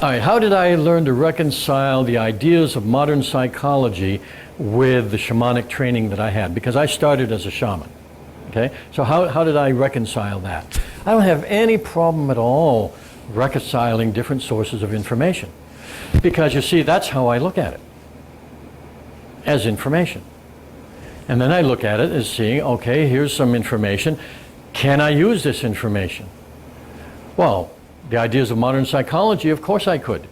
All right, how did I learn to reconcile the ideas of modern psychology with the shamanic training that I had? Because I started as a shaman, okay? So how did I reconcile that? I don't have any problem at all reconciling different sources of information. Because you see, that's how I look at it, as information. And then I look at it as seeing, okay, here's some information. Can I use this information? Well, the ideas of modern psychology, of course I could.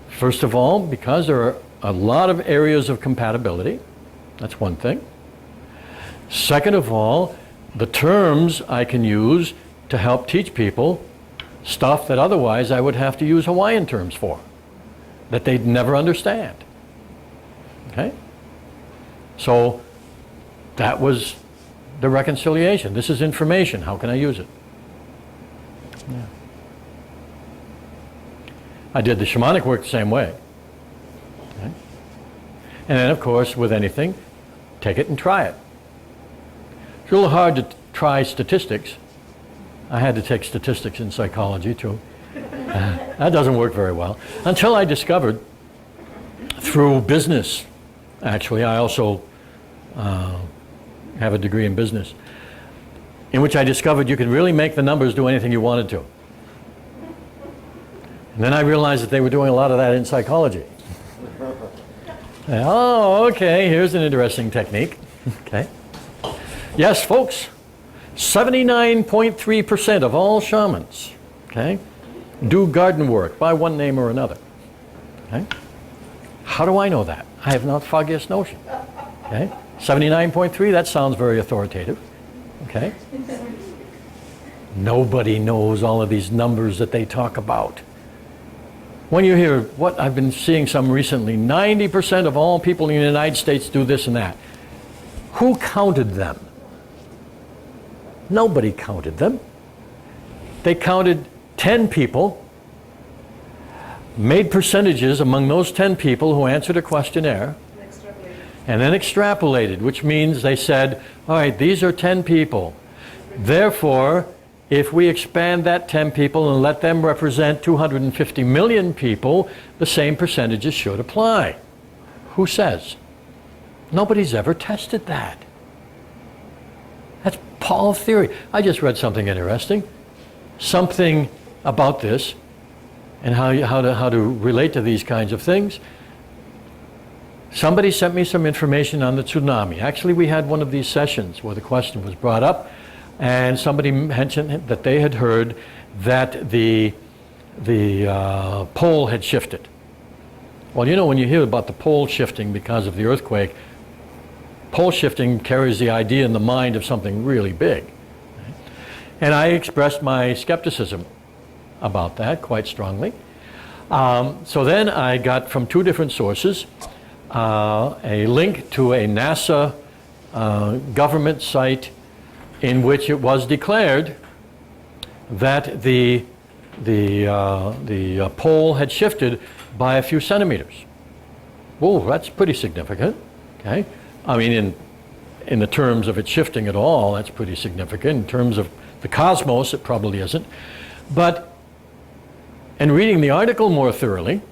First of all, because there are a lot of areas of compatibility. That's one thing. Second of all, the terms I can use to help teach people stuff that otherwise I would have to use Hawaiian terms for, that they'd never understand. Okay? So that was the reconciliation. This is information. How can I use it? Yeah. I did the shamanic work the same way. Okay? And then, of course, with anything, take it and try it. It's a little hard to try statistics. I had to take statistics in psychology, too. That doesn't work very well. Until I discovered, through business, actually, I also have a degree in business, in which I discovered you could really make the numbers do anything you wanted to. And then I realized that they were doing a lot of that in psychology. Oh, okay, here's an interesting technique. Okay. Yes, folks, 79.3% of all shamans, okay, do garden work by one name or another. Okay. How do I know that? I have not the foggiest notion. Okay. 79.3, that sounds very authoritative. Okay. Nobody knows all of these numbers that they talk about. When you hear what I've been seeing some recently, 90% of all people in the United States do this and that. Who counted them? Nobody counted them. They counted 10 people, made percentages among those 10 people who answered a questionnaire, and then extrapolated, which means they said, all right, these are 10 people. Therefore, if we expand that 10 people and let them represent 250 million people, the same percentages should apply. Who says? Nobody's ever tested that. That's Paul theory. I just read something interesting. Something about this and how to relate to these kinds of things. Somebody sent me some information on the tsunami. Actually, we had one of these sessions where the question was brought up, and somebody mentioned that they had heard that the pole had shifted. Well, you know, when you hear about the pole shifting because of the earthquake, pole shifting carries the idea in the mind of something really big. And I expressed my skepticism about that quite strongly. So then I got from two different sources a link to a NASA government site in which it was declared that the pole had shifted by a few centimeters. Whoa, that's pretty significant. Okay, I mean, in the terms of it shifting at all, that's pretty significant. In terms of the cosmos, it probably isn't. But in reading the article more thoroughly,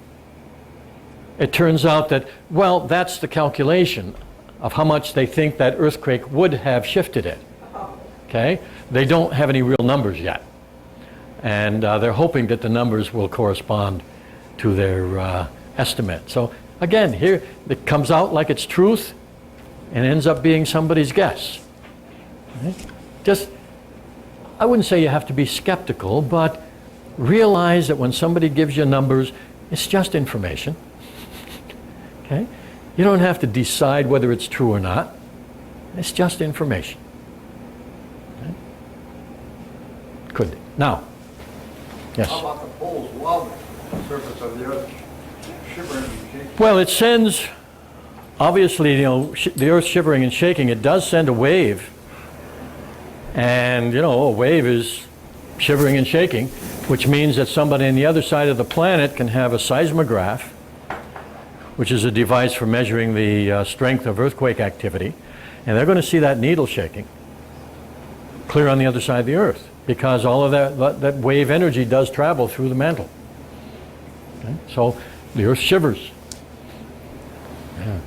it turns out that, well, that's the calculation of how much they think that earthquake would have shifted it. Okay? They don't have any real numbers yet. And they're hoping that the numbers will correspond to their estimate. So again, here it comes out like it's truth and ends up being somebody's guess. Right? Just, I wouldn't say you have to be skeptical, but realize that when somebody gives you numbers, it's just information. Okay? You don't have to decide whether it's true or not. It's just information. Okay? Could. Now, yes? How about the poles wobbling the surface of the earth, shivering and shaking? Well, it sends, obviously, you know, the earth shivering and shaking, it does send a wave. And, you know, a wave is shivering and shaking, which means that somebody on the other side of the planet can have a seismograph, which is a device for measuring the strength of earthquake activity, and they're going to see that needle shaking clear on the other side of the earth, because all of that wave energy does travel through the mantle. Okay? So the earth shivers. Yeah.